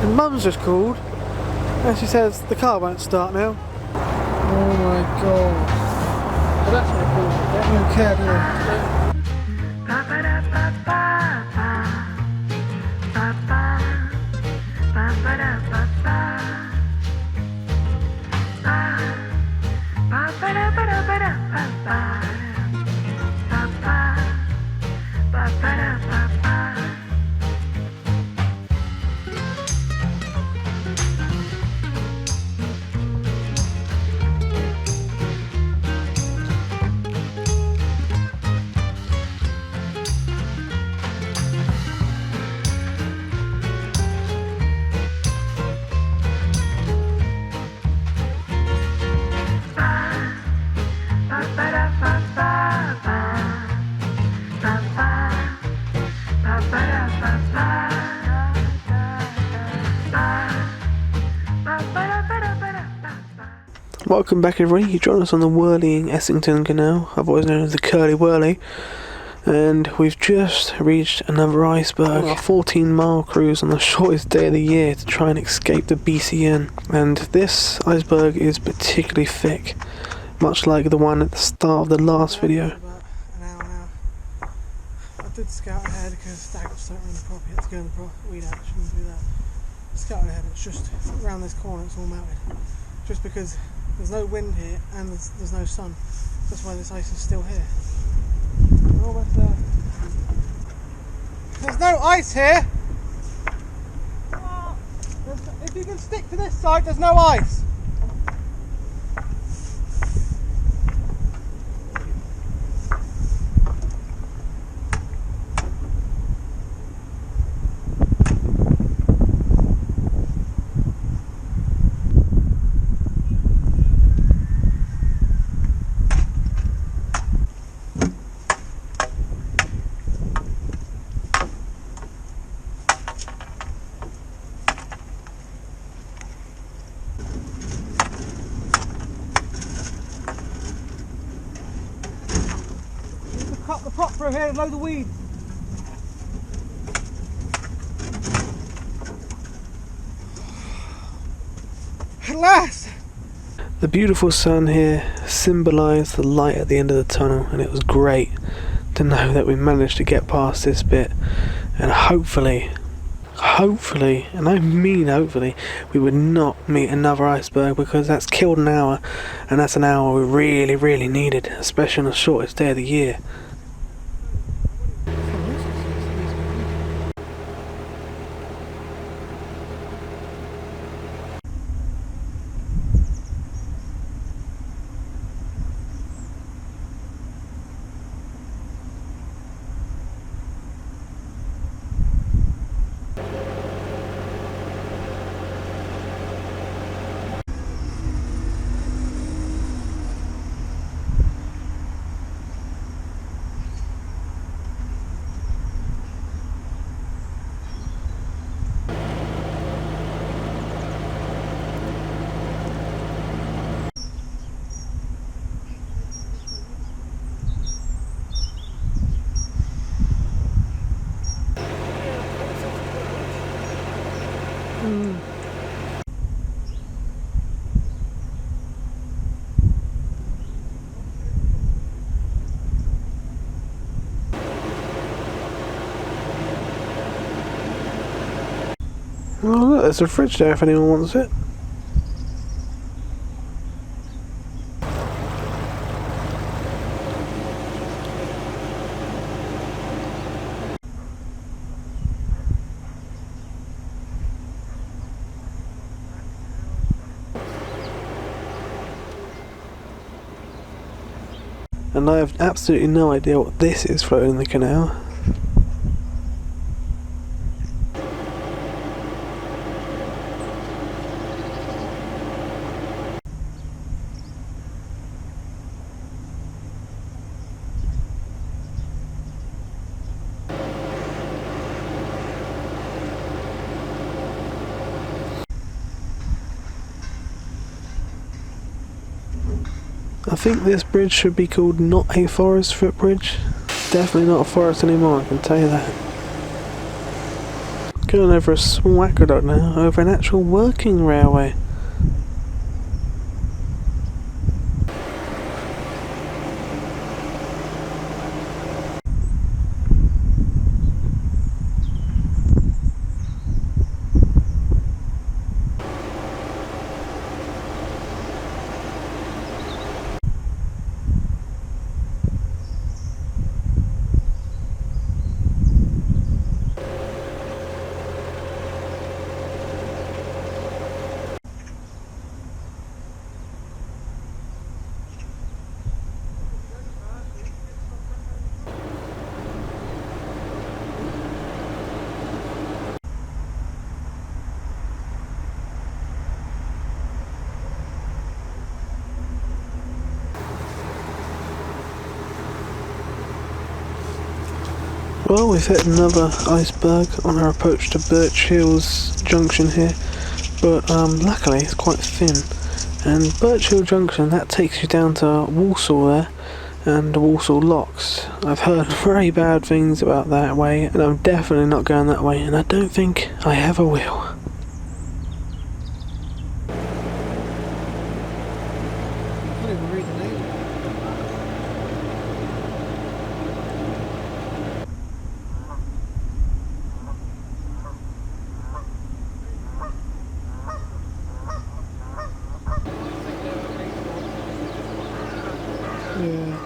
And Mum's just called and she says the car won't start now. Oh my god. Well, that's not cool. Don't even care, do they? Welcome back everybody, you join us on the Wyrley and Essington Canal, otherwise known as the Curly Wyrley, and we've just reached another iceberg. A 14-mile cruise on the shortest day of the year to try and escape the BCN, and this iceberg is particularly thick, much like the one at the start of the last video. About an hour now. I did scout ahead because Stag was stuck around the prop, he had to go in the prop, we'd actually do that. Scouted ahead, it's just around this corner, it's all melted. Just because there's no wind here and there's no sun. That's why this ice is still here. We're almost there. There's no ice here! If you can stick to this side, there's no ice! Cut the prop through here and load the weeds. At last! The beautiful sun here symbolised the light at the end of the tunnel, and it was great to know that we managed to get past this bit, and hopefully, and I mean hopefully, we would not meet another iceberg, because that's killed an hour, and that's an hour we really needed, especially on the shortest day of the year. Oh look, there's a fridge there if anyone wants it. And I have absolutely no idea what this is floating in the canal. I think this bridge should be called not a forest footbridge. Definitely not a forest anymore, I can tell you that. Going over a small aqueduct now, over an actual working railway. Well, we've hit another iceberg on our approach to Birch Hill's junction here, but luckily it's quite thin. And Birch Hill Junction, that takes you down to Walsall there, and the Walsall Locks. I've heard very bad things about that way, and I'm definitely not going that way, and I don't think I ever will. Yeah.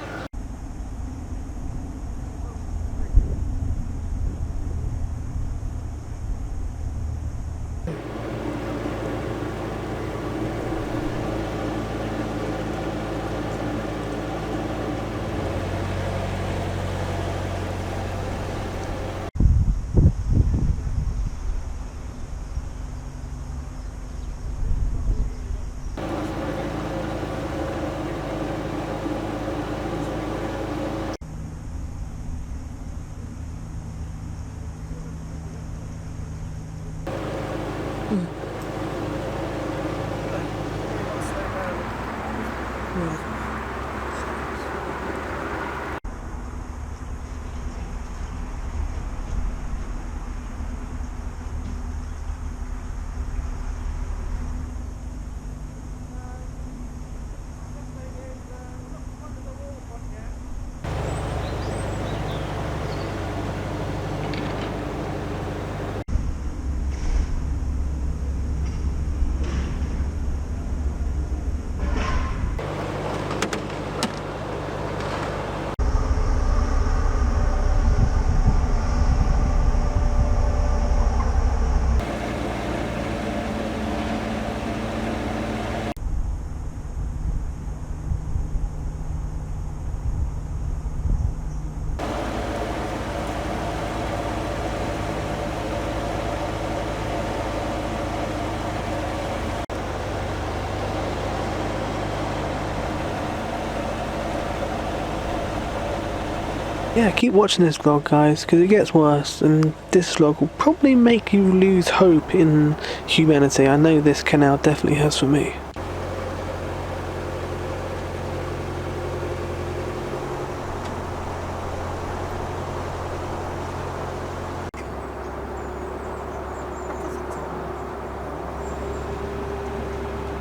Yeah, keep watching this vlog, guys, because it gets worse, and this vlog will probably make you lose hope in humanity. I know this canal definitely has for me.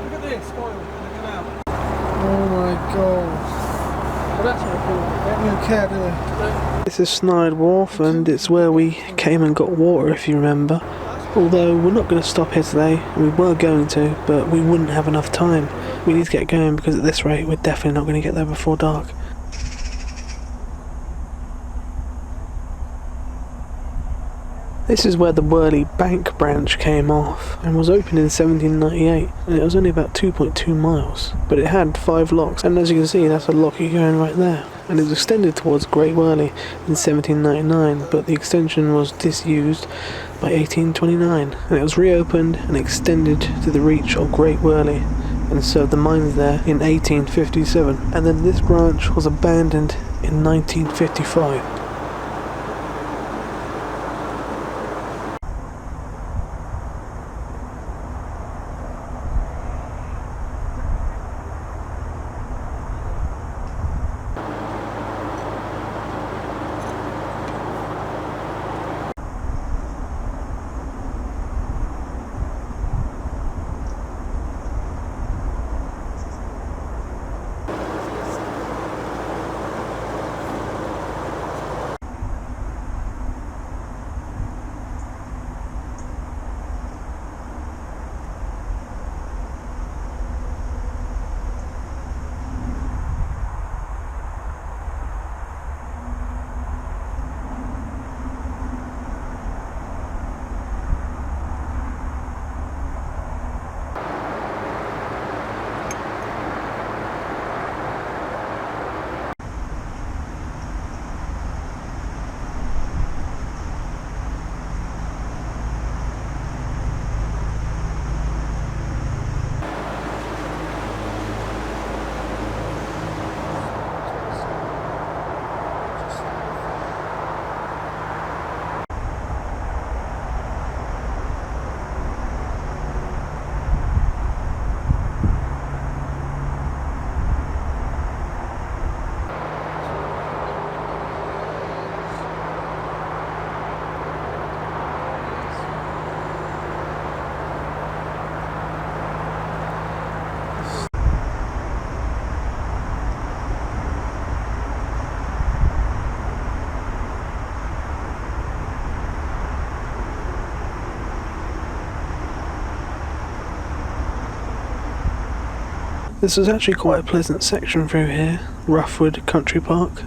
Look at this oil in the canal. Oh my god. Well, that's not cool. They don't care, do they? This is Snide Wharf, and it's where we came and got water, if you remember. Although we're not going to stop here today, and we were going to, but we wouldn't have enough time. We need to get going, because at this rate we're definitely not going to get there before dark. This is where the Wyrley Bank branch came off, and was opened in 1798, and it was only about 2.2 miles. But it had 5 locks, and as you can see, that's a lock you're going right there. And it was extended towards Great Wyrley in 1799, but the extension was disused by 1829, and it was reopened and extended to the reach of Great Wyrley, and served the mines there in 1857. And then this branch was abandoned in 1955. This is actually quite a pleasant section through here, Roughwood Country Park.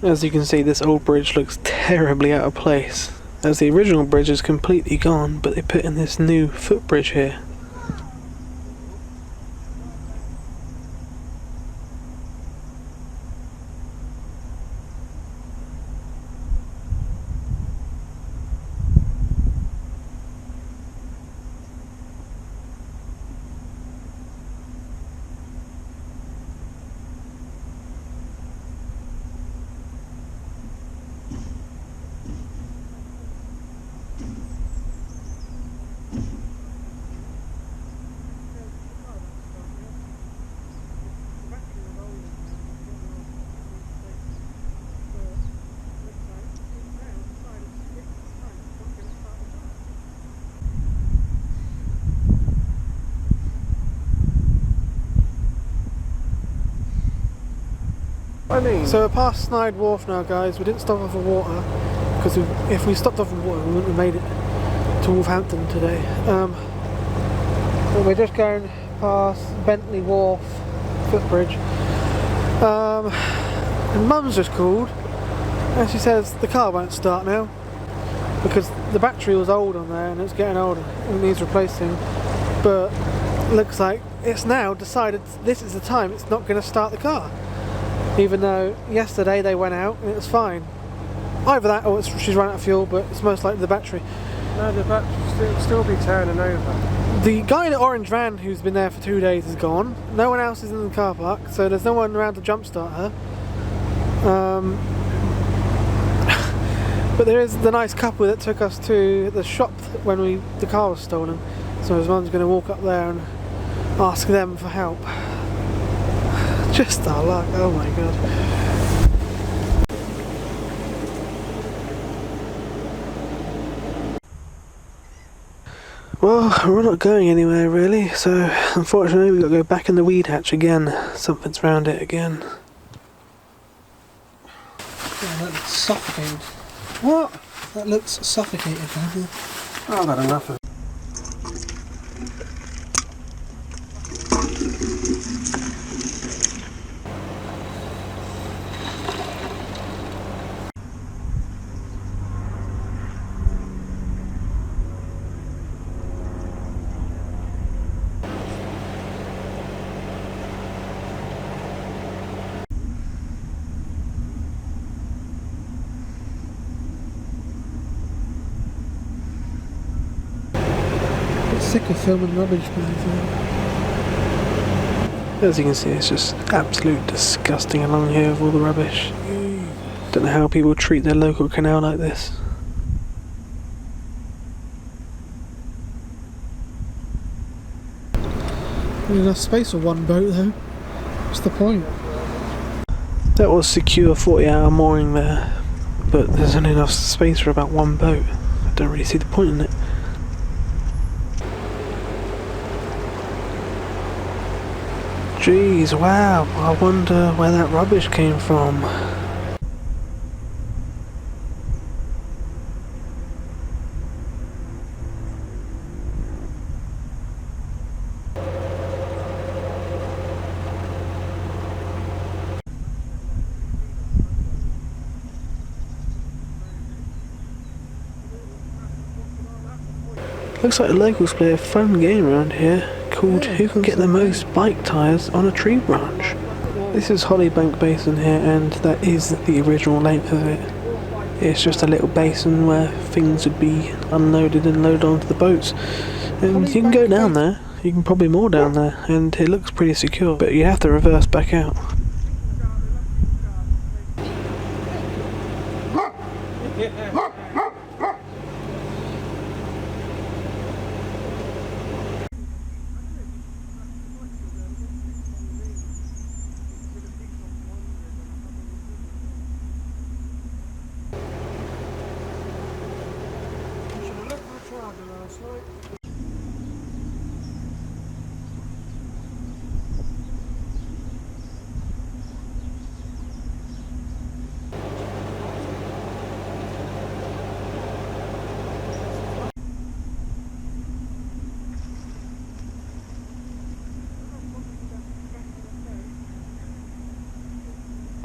As you can see, this old bridge looks terribly out of place, as the original bridge is completely gone, but they put in this new footbridge here. So we're past Snide Wharf now, guys. We didn't stop off for water, because if we stopped off for water we wouldn't have made it to Wolverhampton today. But we're just going past Bentley Wharf footbridge. And Mum's just called and she says the car won't start now because the battery was old on there and it's getting older and needs replacing, but looks like it's now decided this is the time it's not going to start the car, even though yesterday they went out and it was fine. Either that or she's run out of fuel, but it's most likely the battery. No, the battery will still be turning over. The guy in the orange van who's been there for 2 days is gone. No one else is in the car park, so there's no one around to jumpstart her. But there is the nice couple that took us to the shop when the car was stolen. So his mum's going to walk up there and ask them for help. Just our luck, oh my god. Well, we're not going anywhere really, so unfortunately we've got to go back in the weed hatch again. Something's round it again. Yeah, that looks suffocated. What? That looks suffocated. Oh, I've had enough of it. Sick of filming rubbish bags. As you can see, it's just absolute disgusting along here with all the rubbish. Don't know how people treat their local canal like this. Enough space for one boat though. What's the point? That was secure 40-hour mooring there, but there's only enough space for about one boat. I don't really see the point in it. Jeez, wow, I wonder where that rubbish came from. Looks like the locals play a fun game around here called Who Can Get the Most Bike Tyres on a Tree Branch. This is Hollybank Basin here, and that is the original length of it. It's just a little basin where things would be unloaded and loaded onto the boats. And you can go down there, you can probably moor down there, and it looks pretty secure, but you have to reverse back out.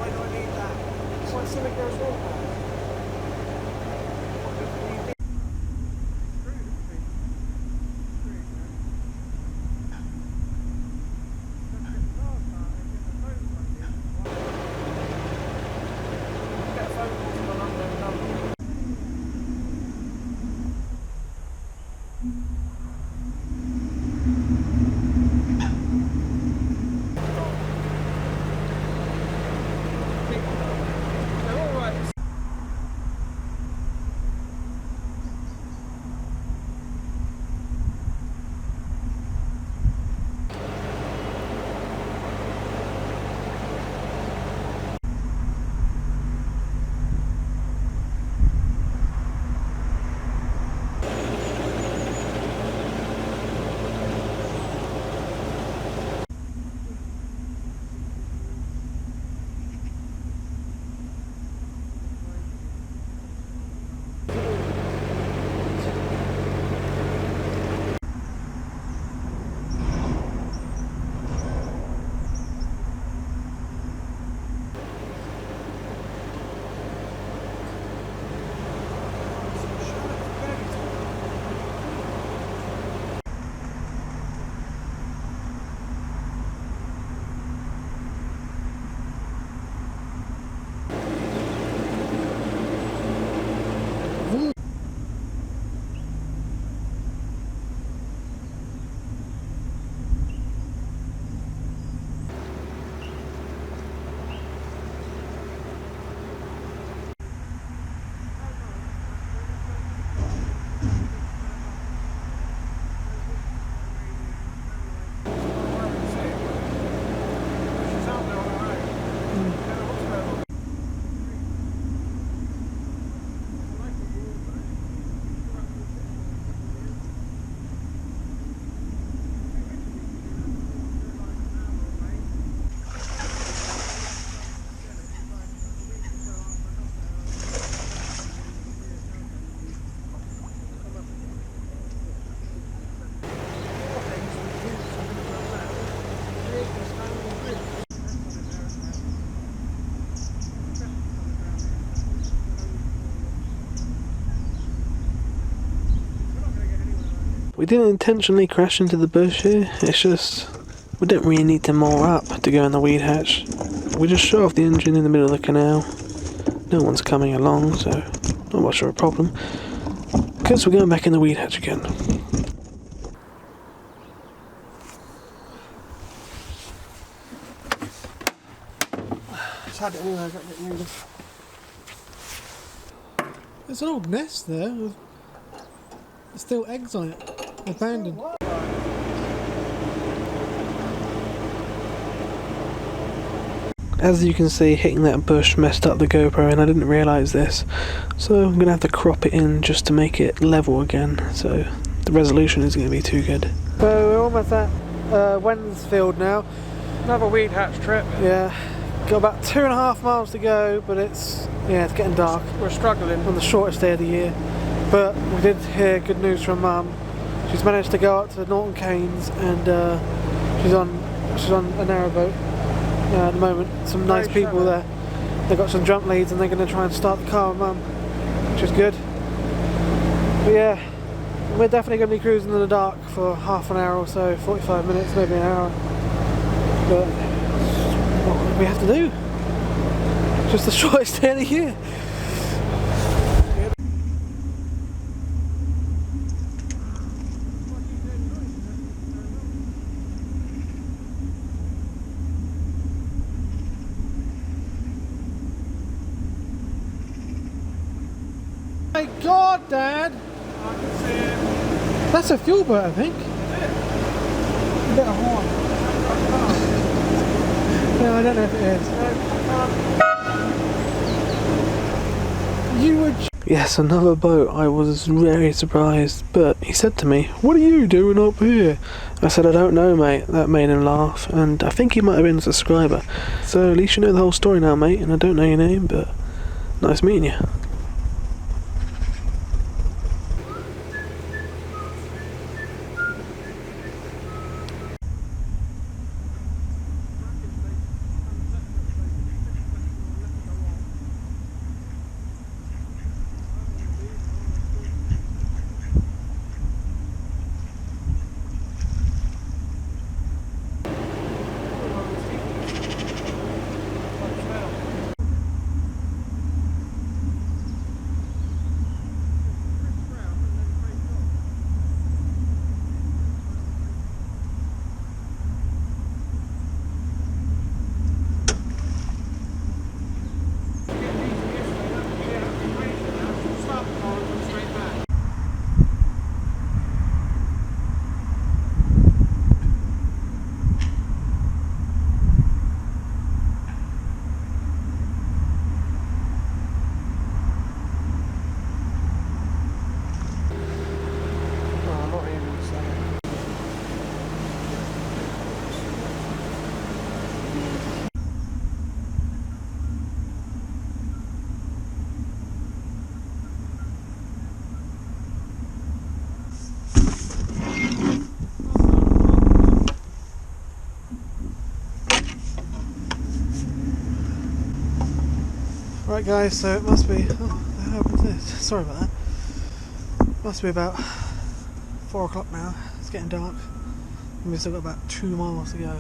Why do I need that? What something goes wrong? We didn't intentionally crash into the bush here, it's just we don't really need to moor up to go in the weed hatch. We just shut off the engine in the middle of the canal. No one's coming along, so not much of a problem. Because we're going back in the weed hatch again. Just had it anyway, I got to get rid of. There's an old nest there with still eggs on it. Abandoned. As you can see, hitting that bush messed up the GoPro and I didn't realise this. So I'm going to have to crop it in just to make it level again. So the resolution isn't going to be too good. So we're almost at Wensfield now. Another weed hatch trip. Yeah. Got about 2.5 miles to go, but it's getting dark. We're struggling on the shortest day of the year. But we did hear good news from Mum. She's managed to go up to Norton Keynes and she's on a narrowboat at the moment. Some nice people there. They've got some jump leads and they're going to try and start the car with Mum, which is good. But yeah, we're definitely going to be cruising in the dark for half an hour or so, 45 minutes, maybe an hour. But what do we have to do? Just the shortest day of the year. My God, Dad! I can see it. That's a fuel boat, I think. Is it? A bit of horn. No, I don't know if it is. You would. Yes, another boat. I was very surprised, but he said to me, "What are you doing up here?" I said, "I don't know, mate." That made him laugh, and I think he might have been a subscriber. So at least you know the whole story now, mate, and I don't know your name, but nice meeting you. Right guys, so it must be, oh, how happened this? Sorry about that. Must be about 4 o'clock now. It's getting dark. And we've still got about 2 miles to go.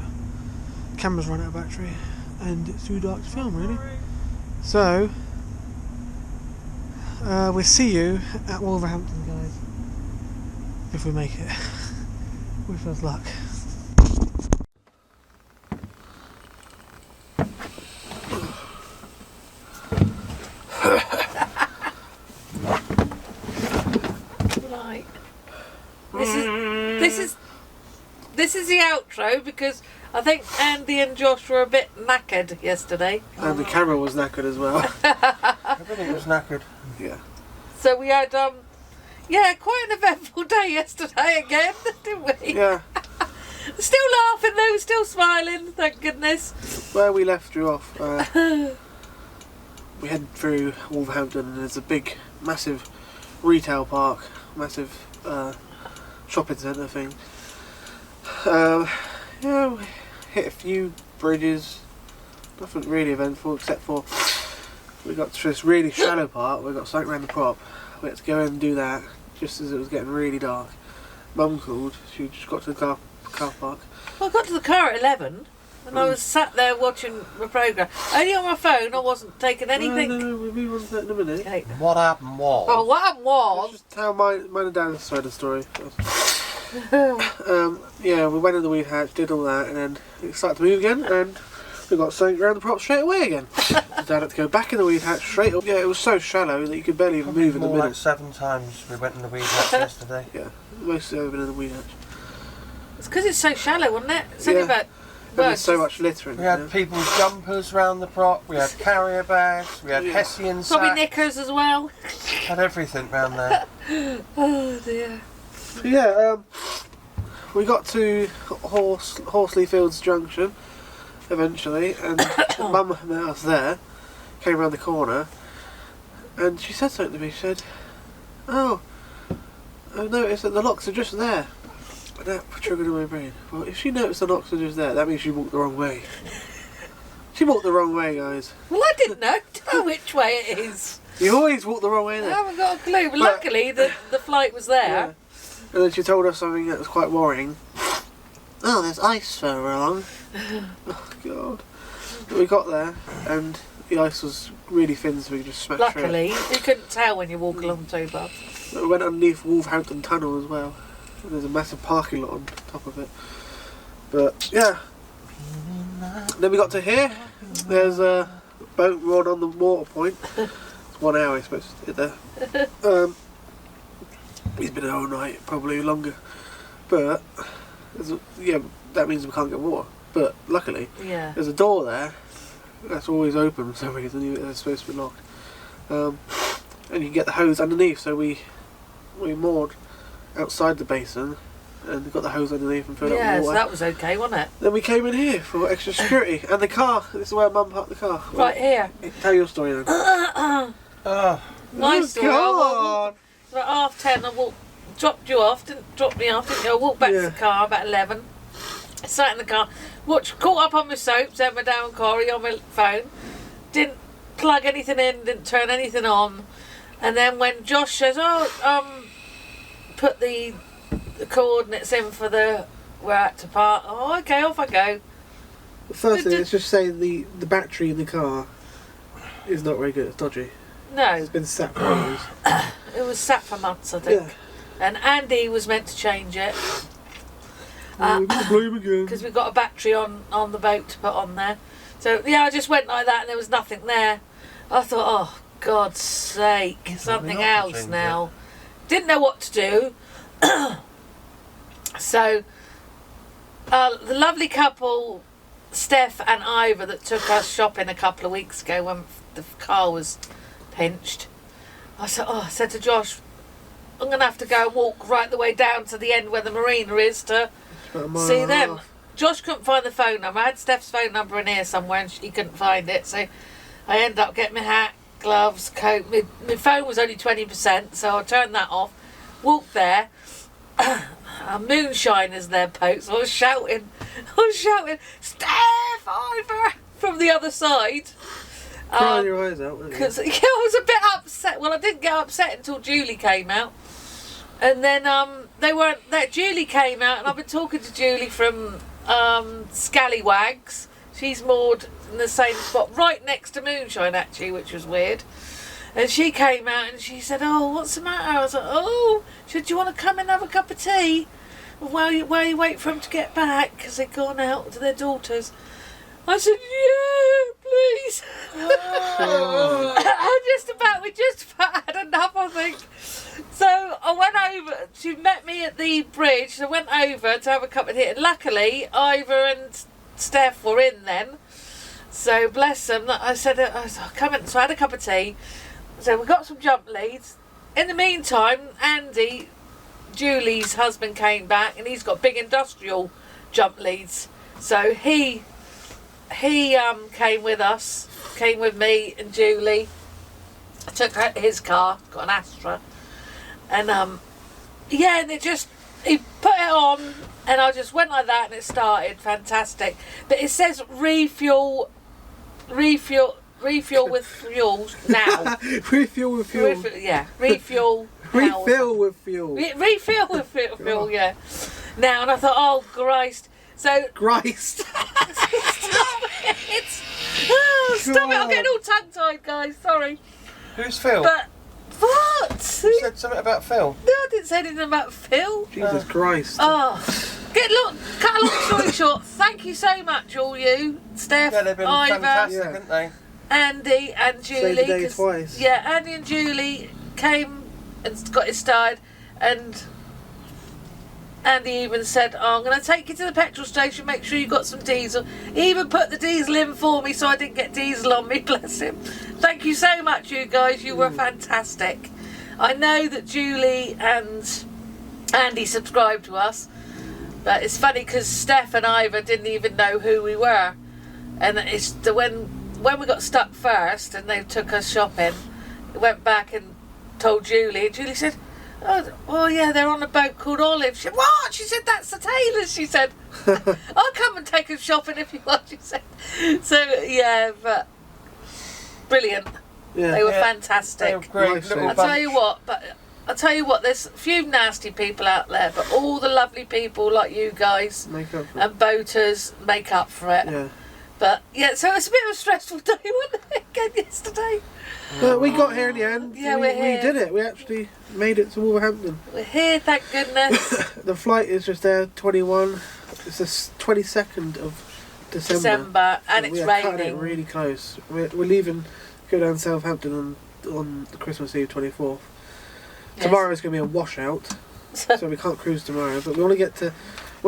Camera's run out of battery and it's too dark to film really. So, we'll see you at Wolverhampton guys. If we make it. Wish us luck. Right. This is the outro because I think Andy and Josh were a bit knackered yesterday. And the camera was knackered as well. Everything was knackered. Yeah. So we had quite an eventful day yesterday again, didn't we? Yeah. Still laughing though, still smiling, thank goodness. Where we left you off, we head through Wolverhampton and there's a big, massive retail park, massive shopping centre thing. Yeah, we hit a few bridges, nothing really eventful except for we got to this really shallow part, we got something around the prop. We had to go in and do that just as it was getting really dark. Mum called, she just got to the car park. Well, I got to the car at 11 and I was sat there watching the programme. Only on my phone, I wasn't taking anything. No, we'll move on to that in a minute. Okay. What happened was... Oh, what happened was... Just tell mine and Dan's side of the story. Yeah, we went in the weed hatch, did all that, and then it started to move again, and we got something around the prop straight away again. So Dad had to go back in the weed hatch straight up. Yeah, it was so shallow that you could barely even move in the more middle. like 7 times we went in the weed hatch yesterday. Yeah, mostly over in the weed hatch. It's because it's so shallow, wasn't it? It's only about... And there's so much litter in We it. had people's jumpers round the prop, we had carrier bags, we had Hessian Probably sacks, knickers as well. had everything round there. Oh dear. Yeah, we got to Horsley Fields Junction eventually, and Mum met us there, came around the corner, and she said something to me. She said, "Oh, I've noticed that the locks are just there." And that triggered in my brain. Well, if she noticed the locks are just there, that means she walked the wrong way. She walked the wrong way, guys. Well, I didn't know which way it is. You always walk the wrong way I there. haven't got a clue, but luckily the flight was there. Yeah. And then she told us something that was quite worrying. Oh, there's ice further along. Oh, God. But we got there, and the ice was really thin, so we just smashed Luckily, you couldn't tell when you walk along too bad. through it. We went underneath Wolverhampton Tunnel as well. And there's a massive parking lot on top of it. But, yeah. Then we got to here. There's a boat rod on the water point. It's 1 hour, I suppose, to get there. He's been there all night, probably longer. But, that means we can't get water. But, luckily, there's a door there that's always open for some reason. It's supposed to be locked. And you can get the hose underneath, so we moored outside the basin and got the hose underneath and filled up with Yeah, water. so that was okay, wasn't it? Then we came in here for extra security. And the car, this is where Mum parked the car. Right here. Tell your story then. Nice story. God. It's about 10:30. I dropped you off, didn't drop me off, didn't you? I walked back to the car about 11. I sat in the car, caught up on my soaps, Emma Down Corey on my phone. Didn't plug anything in, didn't turn anything on. And then when Josh says, put the coordinates in for where I had to park. Oh, okay, off I go. The first thing, let's just say the battery in the car is not very good. It's dodgy. No. It's been sat for hours. It was sat for months, I think. Yeah. And Andy was meant to change it. Blame again. Because we've got a battery on the boat to put on there. So, yeah, I just went like that and there was nothing there. I thought, oh, God's sake, something else now. Didn't know what to do. So, the lovely couple, Steph and Ivor, that took us shopping a couple of weeks ago when the car was pinched, I said to Josh, I'm going to have to go and walk right the way down to the end where the marina is to see them. Josh couldn't find the phone number. I had Steph's phone number in here somewhere and he couldn't find it, so I ended up getting my hat, gloves, coat. My phone was only 20%, so I turned that off, walked there. Moonshiners there, pokes. I was shouting, Steph, Ivor, from the other side. Crying your eyes out, weren't you? Because I was a bit upset. Well, I didn't get upset until Julie came out. And then Julie came out, and I've been talking to Julie from Scallywags. She's moored in the same spot, right next to Moonshine, actually, which was weird. And she came out and she said, "Oh, what's the matter?" I was like, "Oh," she said, "Do you want to come and have a cup of tea while you wait for them to get back, because they've gone out to their daughters?" I said, "Yeah, please." We just about had enough, I think. So I went over. She met me at the bridge. So I went over to have a cup of tea. And luckily, Ivor and Steph were in then. So bless them. I said, "Come in." So I had a cup of tea. So we got some jump leads. In the meantime, Andy, Julie's husband, came back, and he's got big industrial jump leads. So he came with us, came with me and Julie. I took his car, got an Astra, and and he put it on, and I just went like that, and it started fantastic. But it says refuel with fuel now. Refuel with fuel. Refuel. Refill with fuel. Refill with fuel. Yeah. Now, and I thought, oh Christ. So Christ. Stop it! I'm getting all tongue-tied, guys. Sorry. Who's Phil? But what? You said something about Phil. No, I didn't say anything about Phil. Jesus Christ. Oh, cut a long story short. Thank you so much, all you, Steph, Yeah, they've been Ivor, fantastic, haven't they? Andy, and Julie. Saved the day twice. Yeah, Andy and Julie came and got it started, and Andy even said, "Oh, I'm going to take you to the petrol station, make sure you got some diesel." He even put the diesel in for me so I didn't get diesel on me, bless him. Thank you so much, you guys. You were fantastic. I know that Julie and Andy subscribed to us, but it's funny because Steph and Ivor didn't even know who we were. And it's when we got stuck first and they took us shopping, we went back and told Julie, and Julie said, "Oh, well, yeah, they're on a boat called Olive." She said, "What?" She said, "That's the Taylors." She said, "I'll come and take us shopping if you want," she said. So, yeah, but brilliant. Yeah. They were fantastic. They were great. Nice, Little I'll tell you what, there's a few nasty people out there, but all the lovely people like you guys Make up for it. and boaters make up for it. Yeah. But, yeah, so it's a bit of a stressful day, wasn't it, again yesterday? But we got here in the end. Yeah, we we're here. We did it. We actually made it to Wolverhampton. We're here, thank goodness. The flight is just there, 21. It's the 22nd of December. And So it's we are cutting it raining. really close. We're leaving, go down Southampton on the Christmas Eve 24th. Yes. Tomorrow's going to be a washout, so we can't cruise tomorrow. But we want to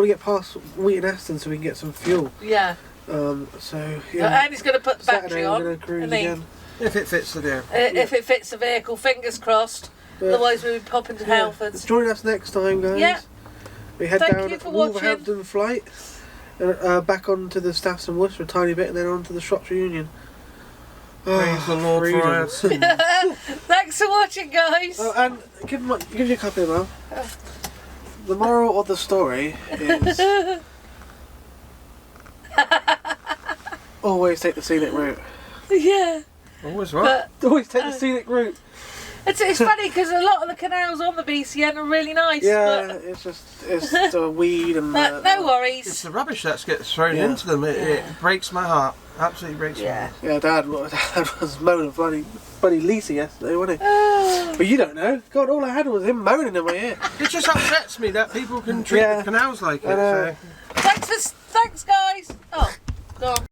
get past Wyrley and Essington so we can get some fuel. Yeah. So yeah. And he's going to put the battery Saturday on. we're going to cruise isn't he? again. If it fits the deal. If it fits the vehicle, fingers crossed. Yeah. Otherwise, we'll be popping to Halfords. Join us next time, guys. Yeah. We head Thank down you for Wolverhampton flight, back onto the Staffs and Worcester a tiny bit, and then on to the Shropshire Union. Praise the Lord for our sins. Thanks for watching, guys. Oh, and give you a copy, Mel. The moral of the story is always take the scenic route. Yeah. Always right. But Always take the scenic route. it's funny because a lot of the canals on the BCN are really nice. Yeah, But, it's the weed and but no It's worries. the rubbish that gets thrown Yeah. into them. It breaks my heart. Absolutely breaks my Yeah. heart. yeah. Dad was moaning bloody Lisa yesterday, wasn't he? Oh. But you don't know. God, all I had was him moaning in my ear. It just upsets me that people can treat Yeah. the canals like it. I know. So. Thanks, guys. Oh, go on.